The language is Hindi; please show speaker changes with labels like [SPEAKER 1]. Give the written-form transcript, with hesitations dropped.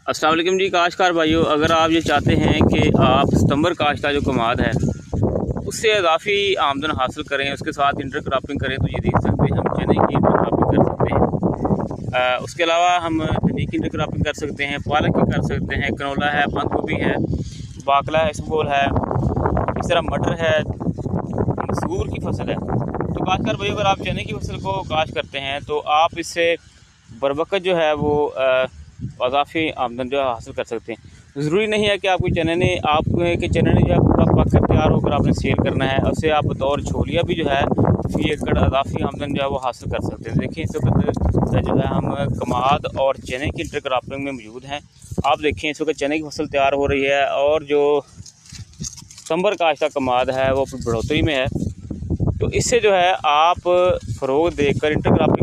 [SPEAKER 1] अस्सलाम वालेकुम जी काश्तकार भाइयों, अगर आप ये चाहते हैं कि आप सितंबर काश्त का जो कमाद है उससे इजाफी आमदन हासिल करें, उसके साथ इंटर क्रॉपिंग करें, तो ये देख सकते हैं हम चने की इंटर क्रॉपिंग कर सकते हैं। उसके अलावा हम धनिया की इंटर क्रॉपिंग कर सकते हैं, पालक की कर सकते हैं, कनोला है, बंद गोभी है, बाकला है, इसबगोल है, इस तरह मटर है, मसूर की फसल है। तो काश्तकार भाइयों, अगर आप चने की फसल को काश्त करते हैं तो आप इससे बरवक़्त जो है वो अज़ाफ़ी आमदन जो है हासिल कर सकते हैं। ज़रूरी नहीं है कि आपके चने ने जो है पूरा पक कर तैयार होकर आपने सेल करना है। उससे आप बतौर छोलिया भी जो है फ़ी एकड़ अज़ाफ़ी आमदन जो है वो हासिल कर सकते हैं। देखिए इस वक्त जो है हम कमाद और चने की इंटर क्रॉपिंग में मौजूद हैं। आप देखें इस वक्त चने की फसल तैयार हो रही है और जो सितंबर काश्त का कमाद है वो बढ़ोतरी में है। तो इससे जो है आप फ़रोग़ देकर इंटर क्रॉपिंग